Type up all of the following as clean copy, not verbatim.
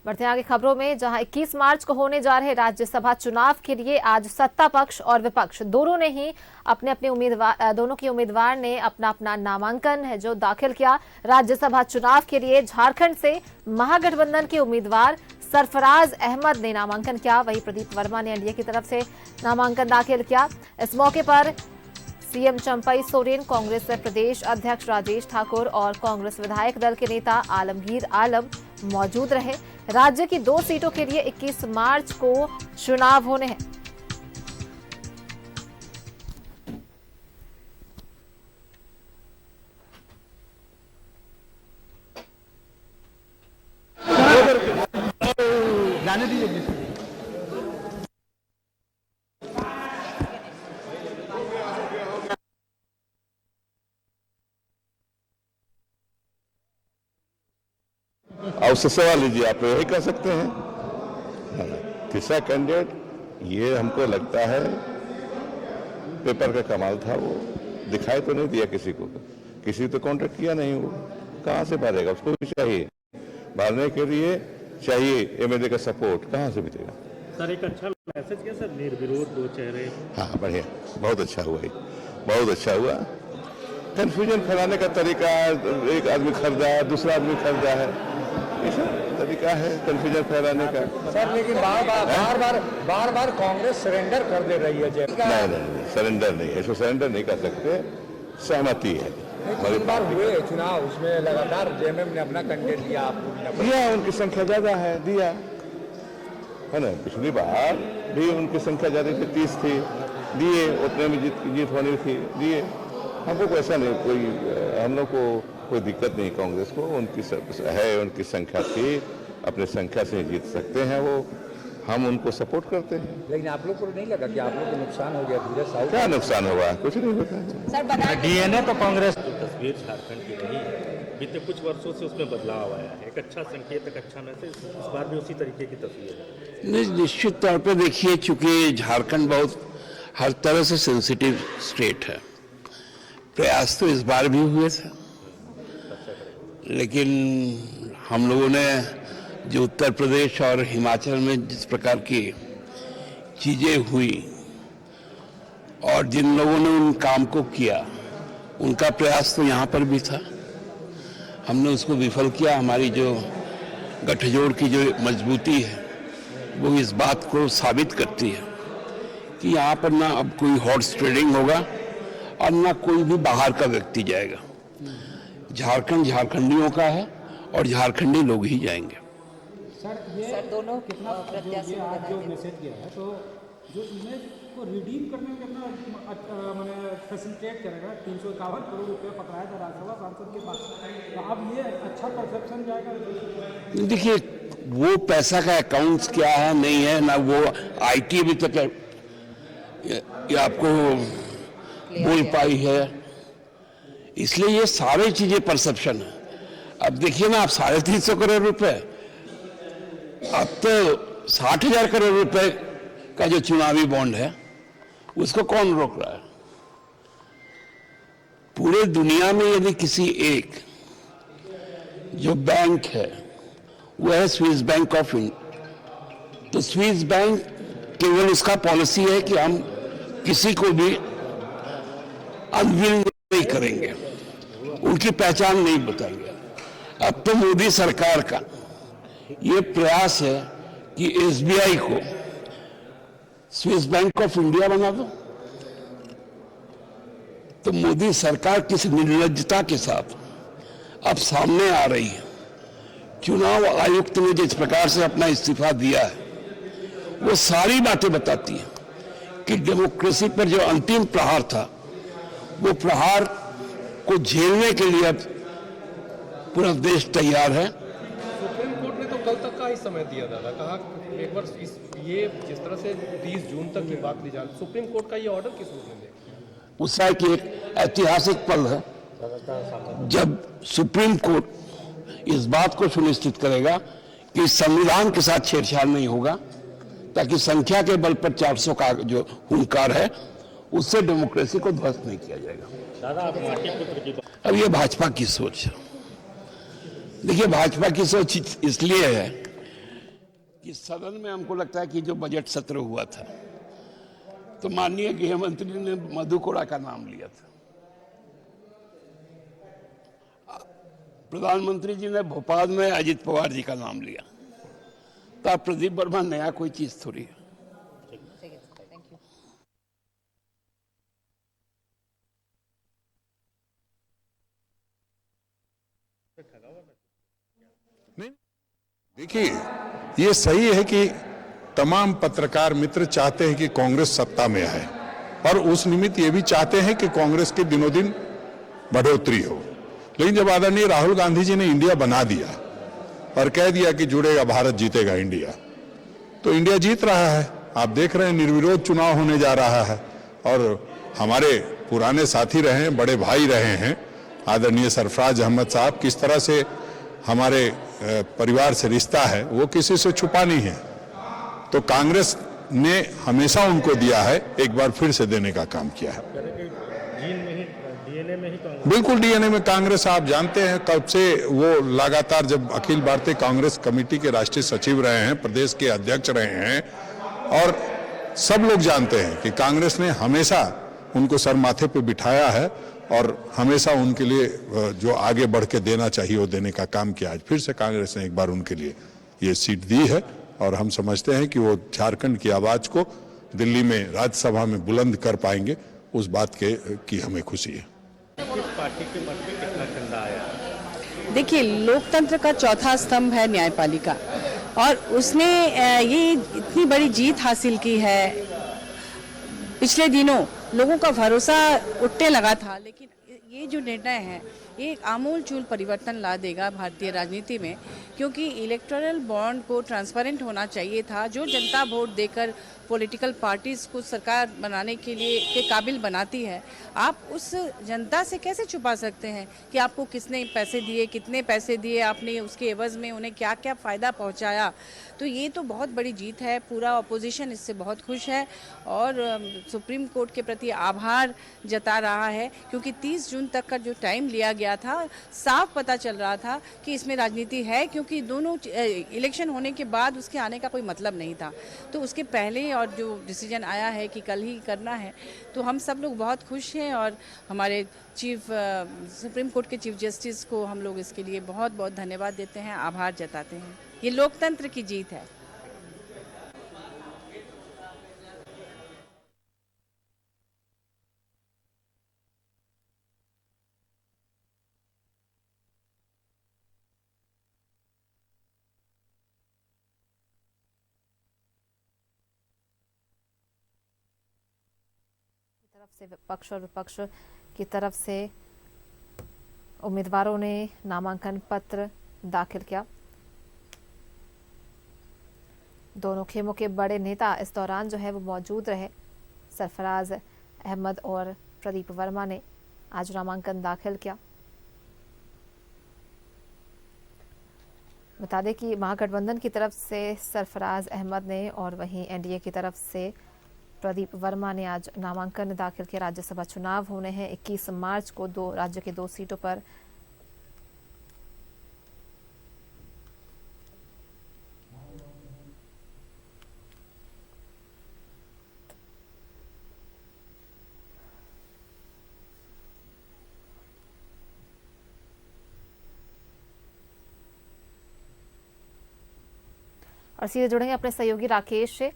बढ़ते आगे खबरों में, जहां 21 मार्च को होने जा रहे राज्यसभा चुनाव के लिए आज सत्ता पक्ष और विपक्ष दोनों ने ही अपने उम्मीदवार ने अपना नामांकन है जो दाखिल किया। राज्यसभा चुनाव के लिए झारखंड से महागठबंधन के उम्मीदवार सरफराज अहमद ने नामांकन किया, वहीं प्रदीप वर्मा ने एनडीए की तरफ से नामांकन दाखिल किया। इस मौके पर सीएम चंपई सोरेन, कांग्रेस प्रदेश अध्यक्ष राजेश ठाकुर और कांग्रेस विधायक दल के नेता आलमगीर आलम मौजूद रहे। राज्य की 2 सीटों के लिए 21 मार्च को चुनाव होने हैं। जाने दीजिए। और उससे सवाल लीजिए, आप यही कर सकते हैं। तीसरा कैंडिडेट, ये हमको लगता है पेपर का कमाल था, वो दिखाई तो नहीं दिया किसी को, किसी तो कांटेक्ट किया नहीं, वो कहां से भरेगा? उसको भी चाहिए, भरने के लिए चाहिए एमएलए का सपोर्ट, कहां से मिलेगा? सर एक अच्छा मैसेज किया सर, निर्विरोध 2 चेहरे। हाँ बढ़िया, बहुत अच्छा हुआ, बहुत अच्छा हुआ। कंफ्यूजन फैलाने का तरीका, एक आदमी खरीदा है, दूसरा आदमी खरीदा है, ऐसा तरीका है कंफ्यूजन फैलाने का। सर लेकिन बार बार कांग्रेस सरेंडर कर दे रही है। नहीं, सरेंडर नहीं, ऐसा सरेंडर नहीं कर सकते, सहमति है। 3 बार हुए चुनाव, उसमें लगातार जेएमएम ने अपना कैंडिडेट दिया, आपको दिया, उनकी संख्या ज्यादा है, दिया है ना। पिछली बार भी उनकी संख्या ज्यादा थी, 30 थी, दिए, उतने में जीत होनी थी, दिए। हमको कोई ऐसा नहीं, कोई हम लोग को कोई दिक्कत नहीं, कांग्रेस को उनकी है, उनकी संख्या थी, अपने संख्या से जीत सकते हैं वो, हम उनको सपोर्ट करते हैं। लेकिन आप लोग को नहीं लगा कि आप लोग को नुकसान हो गया? धीरज साहब, क्या नुकसान हुआ? कुछ नहीं होता सर। डीएनए तो कांग्रेस तस्वीर झारखंड की रही है, बीते कुछ वर्षों से उसमें बदलाव आया है, एक अच्छा संकेत, एक अच्छा मैसेज। इस बार भी उसी तरीके की तस्वीर है। नहीं, निश्चित तौर पे देखिए, चूंकि झारखंड बहुत हर तरह से सेंसिटिव स्टेट है, प्रयास तो इस बार भी हुए थे, लेकिन हम लोगों ने जो उत्तर प्रदेश और हिमाचल में जिस प्रकार की चीजें हुई और जिन लोगों ने उन काम को किया, उनका प्रयास तो यहाँ पर भी था, हमने उसको विफल किया। हमारी जो गठजोड़ की जो मजबूती है वो इस बात को साबित करती है कि यहाँ पर ना अब कोई हॉर्स ट्रेडिंग होगा और ना कोई भी बाहर का व्यक्ति जाएगा। झारखंड झारखंडियों का है और झारखंडी लोग ही जाएंगे। सर दोनों कितना प्रत्याशी जो मैसेज किया है, तो जो इमेज को रिडीम करने में कितना मैंने फैसिलिटेट करेगा। 351 करोड़ रुपये पकड़ाया था राज्यसभा सांसद के पास, तो अब ये अच्छा परसेप्शन जाएगा। देखिए, वो पैसा का अकाउंट्स क्या है नहीं है ना, वो आईटी अभी तक ये आपको बोल पाई है, इसलिए ये सारी चीजें परसेप्शन है। अब देखिए ना, आप 350 करोड़ रुपए, अब तो 60,000 करोड़ रुपए का जो चुनावी बॉन्ड है उसको कौन रोक रहा है? पूरे दुनिया में यदि किसी एक जो बैंक है वो है स्विस बैंक ऑफ इंडिया, तो स्विस बैंक केवल उसका पॉलिसी है कि हम किसी को भी अनविल नहीं करेंगे, उनकी पहचान नहीं बताएंगे। अब तो मोदी सरकार का ये प्रयास है कि एसबीआई को स्विस बैंक ऑफ इंडिया बना दो। तो मोदी सरकार किस निर्लज्जता के साथ अब सामने आ रही है। चुनाव आयुक्त ने जिस प्रकार से अपना इस्तीफा दिया है, वो सारी बातें बताती हैं कि डेमोक्रेसी पर जो अंतिम प्रहार था, वो प्रहार को झेलने के लिए अब पूरा देश तैयार है। सुप्रीम कोर्ट ने तो कल तक का ही समय दिया था, कहा एक बार ये जिस तरह से 30 जून तक की बात ली जा रही, सुप्रीम कोर्ट का ये ऑर्डर किस रूप में देखा? उसका एक ऐतिहासिक पल है जब सुप्रीम कोर्ट इस बात को सुनिश्चित करेगा कि संविधान के साथ छेड़छाड़ नहीं होगा, ताकि संख्या के बल पर 400 का जो हुंकार है उससे डेमोक्रेसी को ध्वस्त नहीं किया जाएगा। अब ये भाजपा की सोच है। देखिए, भाजपा की सोच इसलिए है कि सदन में हमको लगता है कि जो बजट सत्र हुआ था तो माननीय गृह मंत्री ने मधु कोड़ा का नाम लिया था, प्रधानमंत्री जी ने भोपाल में अजित पवार जी का नाम लिया, तो प्रदीप वर्मा नया कोई चीज थोड़ी है। ठीक है, थैंक यू। देखिए, ये सही है कि तमाम पत्रकार मित्र चाहते हैं कि कांग्रेस सत्ता में आए और उस निमित्त ये भी चाहते हैं कि कांग्रेस के दिनों दिन बढ़ोतरी हो। लेकिन जब आदरणीय राहुल गांधी जी ने इंडिया बना दिया और कह दिया कि जुड़ेगा भारत, जीतेगा इंडिया, तो इंडिया जीत रहा है। आप देख रहे हैं निर्विरोध चुनाव होने जा रहा है और हमारे पुराने साथी रहे हैं, बड़े भाई रहे हैं आदरणीय सरफराज अहमद साहब, किस तरह से हमारे परिवार से रिश्ता है वो किसी से छुपा नहीं है। तो कांग्रेस ने हमेशा उनको दिया है, एक बार फिर से देने का काम किया है। डीएनए में ही बिल्कुल डीएनए में कांग्रेस, आप जानते हैं कब से वो लगातार, जब अखिल भारतीय कांग्रेस कमेटी के राष्ट्रीय सचिव रहे हैं, प्रदेश के अध्यक्ष रहे हैं, और सब लोग जानते हैं कि कांग्रेस ने हमेशा उनको सर माथे पे बिठाया है और हमेशा उनके लिए जो आगे बढ़ के देना चाहिए वो देने का काम किया। आज फिर से कांग्रेस ने एक बार उनके लिए ये सीट दी है और हम समझते हैं कि वो झारखंड की आवाज को दिल्ली में राज्यसभा में बुलंद कर पाएंगे, उस बात की हमें खुशी है। पार्टी के मन में कितना ठंडा आया? देखिए, लोकतंत्र का चौथा स्तंभ है न्यायपालिका और उसने ये इतनी बड़ी जीत हासिल की है। पिछले दिनों लोगों का भरोसा उठने लगा था, लेकिन ये जो निर्णय है ये एक आमूल चूल परिवर्तन ला देगा भारतीय राजनीति में, क्योंकि इलेक्टोरल बॉन्ड को ट्रांसपेरेंट होना चाहिए था। जो जनता वोट देकर पॉलिटिकल पार्टीज को सरकार बनाने के लिए के काबिल बनाती है, आप उस जनता से कैसे छुपा सकते हैं कि आपको किसने पैसे दिए, कितने पैसे दिए, आपने उसके एवज में उन्हें क्या क्या फ़ायदा पहुंचाया। तो ये तो बहुत बड़ी जीत है, पूरा अपोजिशन इससे बहुत खुश है और सुप्रीम कोर्ट के प्रति आभार जता रहा है, क्योंकि 30 जून तक का जो टाइम लिया गया था, साफ पता चल रहा था कि इसमें राजनीति है, क्योंकि दोनों इलेक्शन होने के बाद उसके आने का कोई मतलब नहीं था। तो उसके पहले और जो डिसीजन आया है कि कल ही करना है, तो हम सब लोग बहुत खुश हैं और हमारे सुप्रीम कोर्ट के चीफ जस्टिस को हम लोग इसके लिए बहुत बहुत धन्यवाद देते हैं, आभार जताते हैं। ये लोकतंत्र की जीत है। तरफ से पक्ष और विपक्ष की तरफ से उम्मीदवारों ने नामांकन पत्र दाखिल किया। दोनों खेमों के बड़े नेता इस दौरान जो है वो मौजूद रहे। सरफराज अहमद और प्रदीप वर्मा ने आज नामांकन दाखिल किया। बता दें कि महागठबंधन की तरफ से सरफराज अहमद ने और वहीं एनडीए की तरफ से प्रदीप वर्मा ने आज नामांकन दाखिल किया। राज्यसभा चुनाव होने हैं 21 मार्च को राज्य की 2 सीटों पर। और सीधे जुड़ेंगे अपने सहयोगी राकेश से।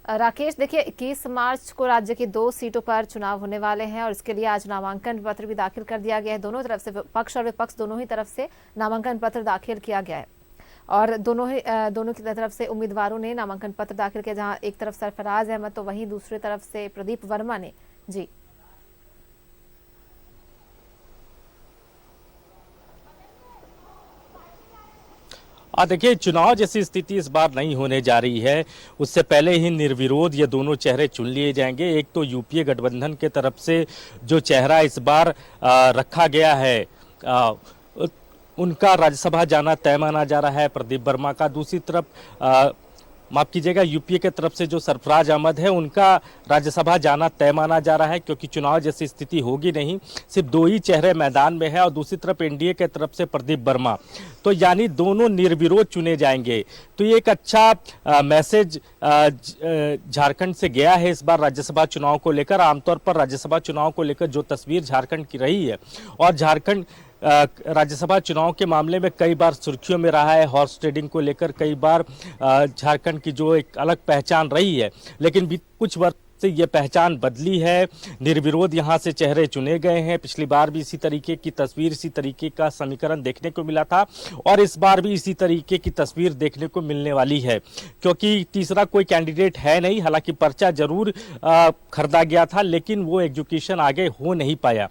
राकेश, देखिए 21 मार्च को राज्य की 2 सीटों पर चुनाव होने वाले हैं और इसके लिए आज नामांकन पत्र भी दाखिल कर दिया गया है। दोनों तरफ से, पक्ष और विपक्ष दोनों ही तरफ से नामांकन पत्र दाखिल किया गया है और दोनों की तरफ से उम्मीदवारों ने नामांकन पत्र दाखिल किया, जहां एक तरफ सरफराज अहमद तो वहीं दूसरी तरफ से प्रदीप वर्मा ने। जी देखिए, चुनाव जैसी स्थिति इस बार नहीं होने जा रही है। उससे पहले ही निर्विरोध ये दोनों चेहरे चुन लिए जाएंगे। एक तो यूपीए गठबंधन के तरफ से जो चेहरा इस बार रखा गया है, उनका राज्यसभा जाना तय माना जा रहा है, प्रदीप वर्मा का। दूसरी तरफ माफ कीजिएगा, यूपीए के तरफ से जो सरफराज अहमद है उनका राज्यसभा जाना तय माना जा रहा है, क्योंकि चुनाव जैसी स्थिति होगी नहीं, सिर्फ 2 ही चेहरे मैदान में है और दूसरी तरफ एनडीए के तरफ से प्रदीप वर्मा, तो यानी दोनों निर्विरोध चुने जाएंगे। तो ये एक अच्छा मैसेज झारखंड से गया है इस बार राज्यसभा चुनाव को लेकर। आमतौर पर राज्यसभा चुनाव को लेकर जो तस्वीर झारखंड की रही है, और झारखंड राज्यसभा चुनाव के मामले में कई बार सुर्खियों में रहा है, हॉर्स ट्रेडिंग को लेकर कई बार झारखंड की जो एक अलग पहचान रही है, लेकिन कुछ वर्ष से ये पहचान बदली है। निर्विरोध यहाँ से चेहरे चुने गए हैं। पिछली बार भी इसी तरीके की तस्वीर, इसी तरीके का समीकरण देखने को मिला था, और इस बार भी इसी तरीके की तस्वीर देखने को मिलने वाली है, क्योंकि तीसरा कोई कैंडिडेट है नहीं। हालांकि पर्चा जरूर खरीदा गया था, लेकिन वो एग्जीक्यूशन आगे हो नहीं पाया।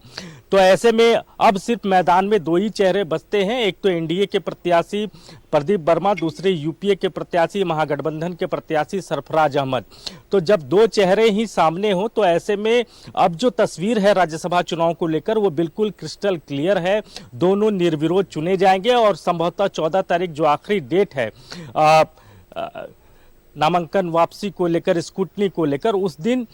तो ऐसे में अब सिर्फ मैदान में 2 ही चेहरे बचते हैं, एक तो एनडीए के प्रत्याशी प्रदीप वर्मा, दूसरे यूपीए के प्रत्याशी महागठबंधन के प्रत्याशी सरफराज अहमद। तो जब 2 चेहरे ही सामने हो, तो ऐसे में अब जो तस्वीर है राज्यसभा चुनाव को लेकर वो बिल्कुल क्रिस्टल क्लियर है। दोनों निर्विरोध चुने जाएंगे और संभवतः 14 तारीख जो आखिरी डेट है नामांकन वापसी को लेकर, स्क्रूटनी को लेकर, उस दिन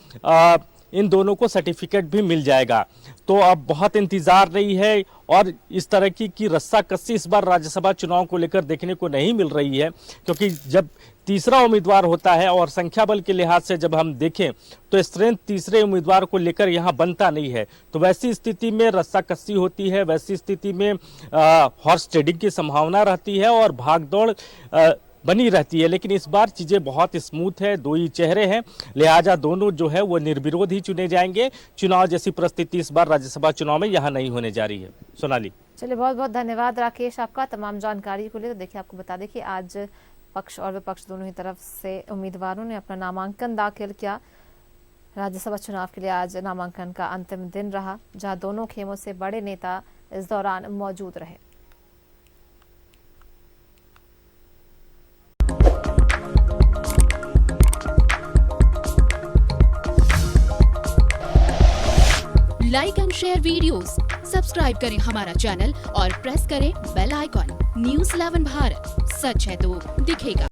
इन दोनों को सर्टिफिकेट भी मिल जाएगा। तो अब बहुत इंतजार रही है, और इस तरह की रस्साकस्सी इस बार राज्यसभा चुनाव को लेकर देखने को नहीं मिल रही है, क्योंकि जब तीसरा उम्मीदवार होता है और संख्या बल के लिहाज से जब हम देखें तो स्ट्रेंथ तीसरे उम्मीदवार को लेकर यहाँ बनता नहीं है। तो वैसी स्थिति में रस्साकस्सी होती है, वैसी स्थिति में हॉर्स ट्रेडिंग की संभावना रहती है और भागदौड़ बनी रहती है। लेकिन इस बार चीजें बहुत स्मूथ है, 2 ही चेहरे हैं, लिहाजा दोनों जो है वो निर्विरोध ही चुने जाएंगे। चुनाव जैसी परिस्थिति इस बार राज्यसभा चुनाव में यहाँ नहीं होने जा रही है। सोनाली, चलिए बहुत बहुत धन्यवाद राकेश आपका तमाम जानकारी को लिए। तो देखिए, आपको बता दें कि आज पक्ष और विपक्ष दोनों ही तरफ से उम्मीदवारों ने अपना नामांकन दाखिल किया। राज्यसभा चुनाव के लिए आज नामांकन का अंतिम दिन रहा, जहां दोनों खेमों से बड़े नेता इस दौरान मौजूद रहे। Like and share videos, subscribe करें हमारा चैनल और प्रेस करें बेल आइकॉन। न्यूज़ 11 भारत, सच है तो दिखेगा।